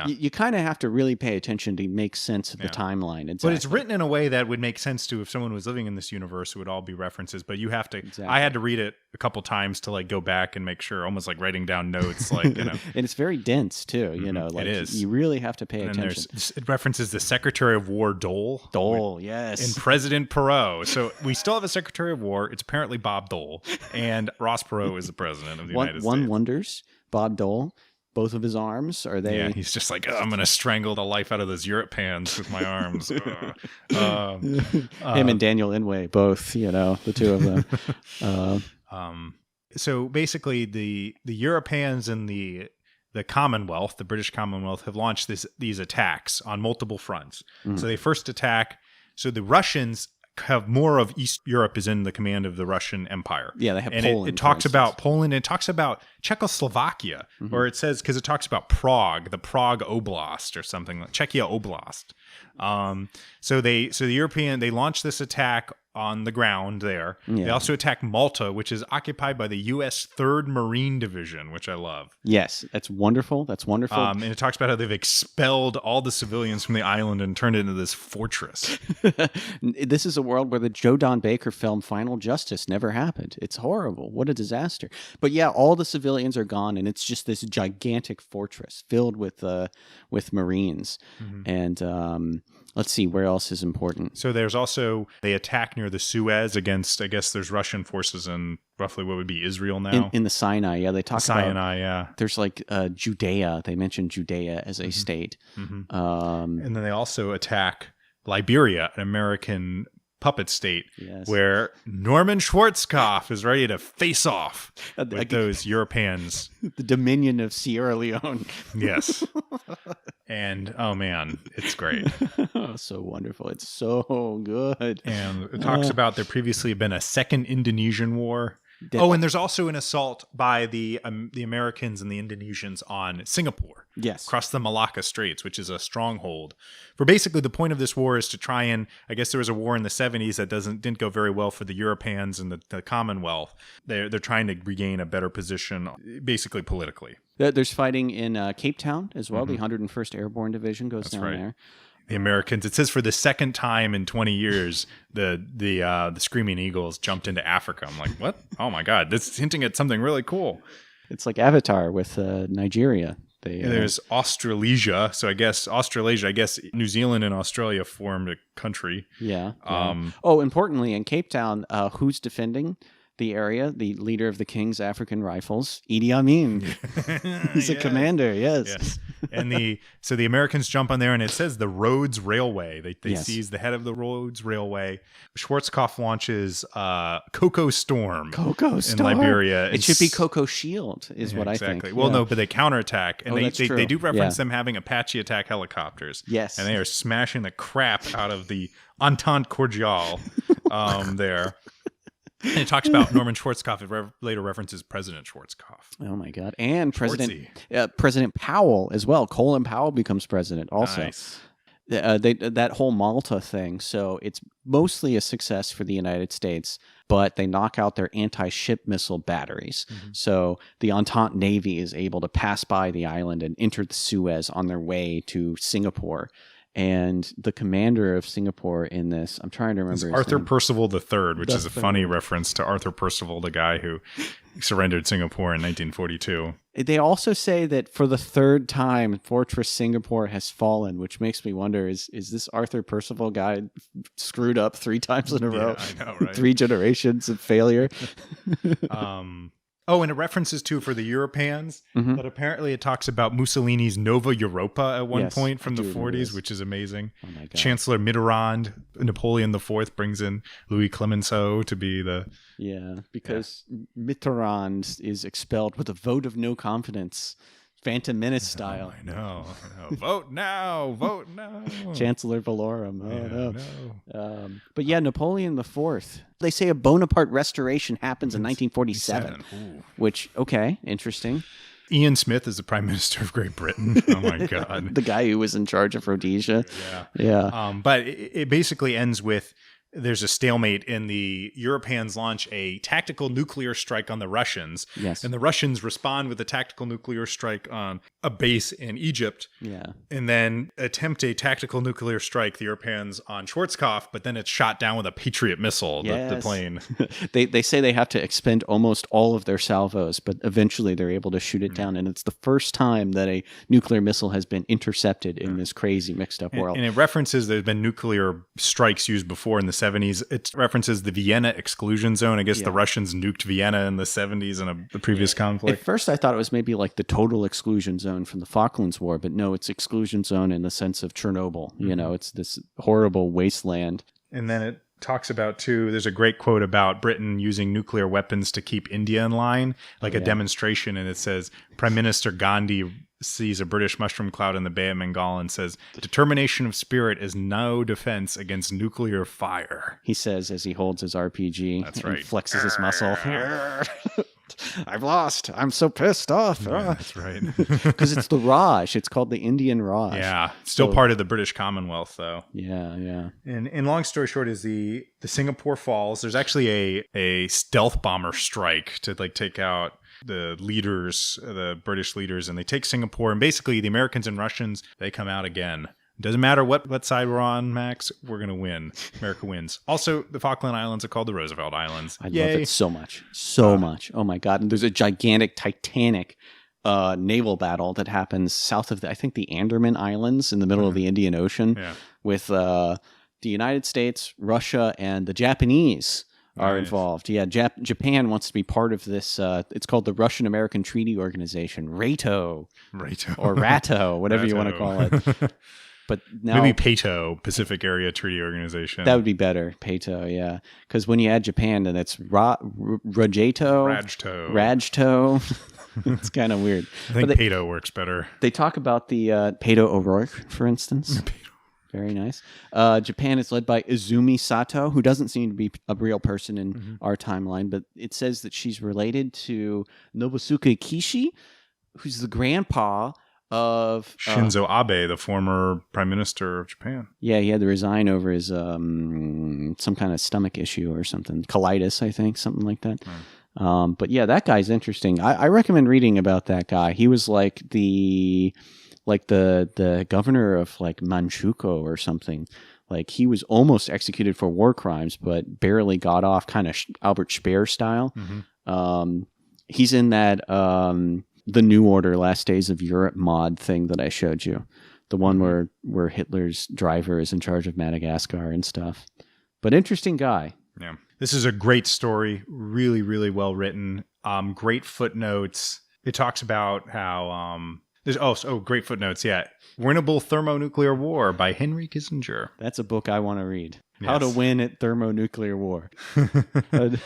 You kind of have to really pay attention to make sense of the timeline. Exactly. But it's written in a way that would make sense to if someone was living in this universe. It would all be references, but you have to. Exactly. I had to read it a couple times to like go back and make sure, almost like writing down notes, like and it's very dense too. Like it is. You really have to pay attention. It references the Secretary of War Dole. Yes, and President Perot. So we still have a Secretary of War. It's apparently Bob Dole, and Ross Perot is the president of the United States. One wonders, Bob Dole, both of his arms, are they? Yeah, he's just like, I'm going to strangle the life out of those Europans with my arms. Him and Daniel Inouye, both, the two of them. So basically, the Europans and the Commonwealth, the British Commonwealth, have launched these attacks on multiple fronts. So they first attack. So the Russians have more of East Europe is in the command of the Russian Empire. Yeah, they have and Poland. It talks about Poland. It talks about Czechoslovakia, or it says, because it talks about Prague, the Prague Oblast or something like Czechia Oblast. So the European, they launched this attack on the ground there. Yeah. They also attacked Malta, which is occupied by the U.S. 3rd Marine Division, which I love. Yes, that's wonderful. That's wonderful. And it talks about how they've expelled all the civilians from the island and turned it into this fortress. This is a world where the Joe Don Baker film Final Justice never happened. It's horrible. What a disaster. But yeah, all the civilians are gone, and it's just this gigantic fortress filled with Marines. And let's see, where else is important? So there's also, they attack near the Suez against, I guess there's Russian forces in roughly what would be Israel now. In the Sinai, yeah. They talk about Sinai, yeah. There's like Judea. They mention Judea as a state. And then they also attack Liberia, an American puppet state, where Norman Schwarzkopf is ready to face off with those Europeans. The Dominion of Sierra Leone. Yes. And, oh man, it's great. So wonderful. It's so good. And it talks about there previously been a second Indonesian war. And there's also an assault by the Americans and the Indonesians on Singapore. Yes. Across the Malacca Straits, which is a stronghold. For basically the point of this war is to try and, I guess there was a war in the 70s that didn't go very well for the Europeans and the Commonwealth. They're trying to regain a better position, basically politically. There's fighting in Cape Town as well. The 101st Airborne Division goes down there. The Americans, it says for the second time in 20 years, the Screaming Eagles jumped into Africa. I'm like, what? Oh my God, this is hinting at something really cool. It's like Avatar with Nigeria. There's Australasia. So I guess New Zealand and Australia formed a country. Yeah. Importantly, in Cape Town, who's defending the area? The leader of the King's African Rifles, Idi Amin. He's a commander, yes. And so the Americans jump on there, and it says the Rhodes Railway. They seize the head of the Rhodes Railway. Schwarzkopf launches Cocoa Storm in Liberia. It should be Cocoa Shield, is what I think. Well, no, but they counterattack, and they do reference them having Apache attack helicopters. Yes. And they are smashing the crap out of the Entente Cordiale there. And it talks about Norman Schwarzkopf. It later references President Schwarzkopf. Oh my God! And President Powell as well. Colin Powell becomes president also. Nice. That whole Malta thing. So it's mostly a success for the United States, but they knock out their anti-ship missile batteries. So the Entente Navy is able to pass by the island and enter the Suez on their way to Singapore. And the commander of Singapore in this, I'm trying to remember. Arthur Percival III, which is a funny reference to Arthur Percival, the guy who surrendered Singapore in 1942. They also say that for the third time, Fortress Singapore has fallen, which makes me wonder, is this Arthur Percival guy screwed up 3 times in a row? I know, right? 3 generations of failure. And it references too for the Europeans, but apparently it talks about Mussolini's Nova Europa at one point from the 40s, which is amazing. Oh my God. Chancellor Mitterrand, Napoleon IV brings in Louis Clemenceau to be the... Yeah, because Mitterrand is expelled with a vote of no confidence. Phantom Menace style. I know. Vote now. Vote now. Chancellor Valorum. No. But yeah, Napoleon IV. They say a Bonaparte restoration happens in 1947. Which, okay, interesting. Ian Smith is the Prime Minister of Great Britain. Oh my God. The guy who was in charge of Rhodesia. Yeah. But it basically ends with there's a stalemate in the Europeans launch a tactical nuclear strike on the Russians. Yes. And the Russians respond with a tactical nuclear strike on a base in Egypt. Yeah. And then attempt a tactical nuclear strike, the Europeans, on Schwarzkopf, but then it's shot down with a Patriot missile, the plane. They say they have to expend almost all of their salvos, but eventually they're able to shoot it down. And it's the first time that a nuclear missile has been intercepted in this crazy mixed up world. And it references there's been nuclear strikes used before in the 70s. It references the Vienna exclusion zone. I guess the Russians nuked Vienna in the 70s in the previous conflict. At first I thought it was maybe like the total exclusion zone from the Falklands War, but no, it's exclusion zone in the sense of Chernobyl. You know, it's this horrible wasteland. And then it talks about, too, there's a great quote about Britain using nuclear weapons to keep India in line, like a demonstration. And it says, Prime Minister Gandhi sees a British mushroom cloud in the Bay of Bengal and says, determination of spirit is no defense against nuclear fire. He says as he holds his RPG. That's and right. flexes his muscle. I've lost. I'm so pissed off. Yeah, that's right. Because it's the Raj. It's called the Indian Raj. Yeah, still part of the British Commonwealth, though. Yeah. And long story short is the Singapore Falls. There's actually a stealth bomber strike to like take out the leaders, the British leaders, and they take Singapore. And basically, the Americans and Russians, they come out again. Doesn't matter what side we're on, Max, we're going to win. America wins. Also, the Falkland Islands are called the Roosevelt Islands. I love it so much. So much. Oh, my God. And there's a gigantic Titanic naval battle that happens south of, I think, the Andaman Islands in the middle of the Indian Ocean with the United States, Russia, and the Japanese are involved. Yeah, Japan wants to be part of this. It's called the Russian-American Treaty Organization, RATO. Or RATO, whatever you want to call it. But now, maybe PATO, Pacific Area Treaty Organization. That would be better, PATO, yeah. Because when you add Japan, then it's Rajto. It's kind of weird. I think PATO works better. They talk about the Pato O'Rourke, for instance. Very nice. Japan is led by Izumi Sato, who doesn't seem to be a real person in our timeline, but it says that she's related to Nobusuke Kishi, who's the grandpa of Shinzo Abe, the former prime minister of Japan. Yeah, he had to resign over his some kind of stomach issue or something, colitis, I think, something like that. But yeah, that guy's interesting. I recommend reading about that guy. He was like the governor of like Manchukuo or something. Like he was almost executed for war crimes, but barely got off, kind of Albert Speer style. He's in that the New Order Last Days of Europe mod thing that I showed you. The one where Hitler's driver is in charge of Madagascar and stuff. But interesting guy. Yeah. This is a great story. Really, really well written. Great footnotes. It talks about how great footnotes. Yeah. Winnable Thermonuclear War by Henry Kissinger. That's a book I want to read. Yes. How to Win at Thermonuclear War. A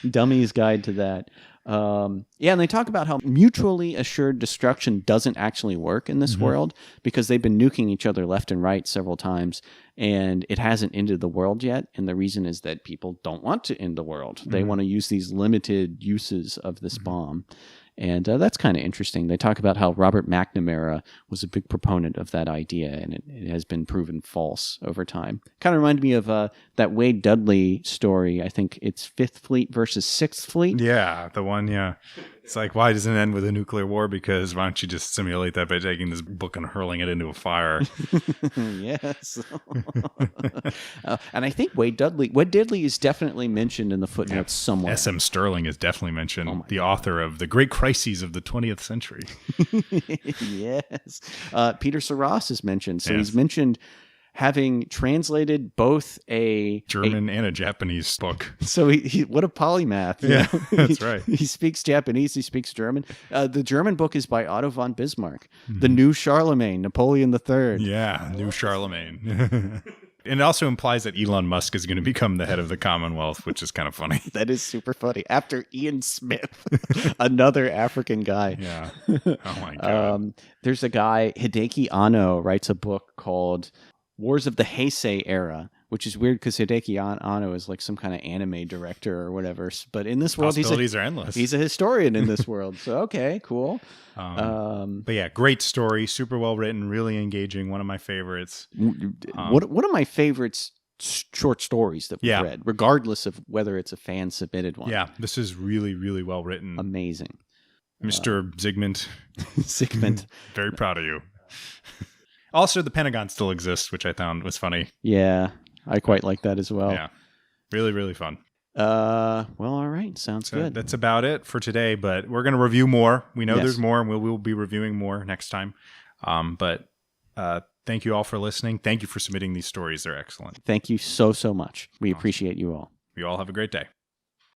dummy's guide to that. And they talk about how mutually assured destruction doesn't actually work in this world because they've been nuking each other left and right several times, and it hasn't ended the world yet. And the reason is that people don't want to end the world. They want to use these limited uses of this bomb. And that's kind of interesting. They talk about how Robert McNamara was a big proponent of that idea, and it has been proven false over time. Kind of reminded me of that Wade Dudley story. I think it's Fifth Fleet versus Sixth Fleet. Yeah, the one, yeah. It's like, why doesn't it end with a nuclear war? Because why don't you just simulate that by taking this book and hurling it into a fire? Yes. And I think Wade Dudley is definitely mentioned in the footnotes somewhere. S.M. Sterling is definitely mentioned, the author of The Great Crises of the 20th Century. Yes. Peter Saras is mentioned. So he's mentioned having translated both a German and a Japanese book. So he what a polymath. Yeah, that's right. He speaks Japanese, he speaks German. The German book is by Otto von Bismarck. The New Charlemagne, Napoleon III. Yeah, New Charlemagne. And it also implies that Elon Musk is going to become the head of the Commonwealth, which is kind of funny. That is super funny. After Ian Smith, another African guy. Yeah. Oh my God. There's a guy, Hideki Anno, writes a book called Wars of the Heisei Era, which is weird because Hideki Anno is like some kind of anime director or whatever. But in this world, possibilities are endless. He's a historian in this world. So, okay, cool. But yeah, great story, super well written, really engaging. One of my favorites. One of my favorites short stories that we've read, regardless of whether it's a fan submitted one. Yeah, this is really, really well written. Amazing. Mr. Zygmunt. Zygmunt. Very proud of you. Also, the Pentagon still exists, which I found was funny. Yeah, I quite like that as well. Yeah, really, really fun. Well, all right. Sounds good. That's about it for today, but we're going to review more. We know there's more, and we'll be reviewing more next time. But thank you all for listening. Thank you for submitting these stories. They're excellent. Thank you so much. We appreciate you all. You all have a great day.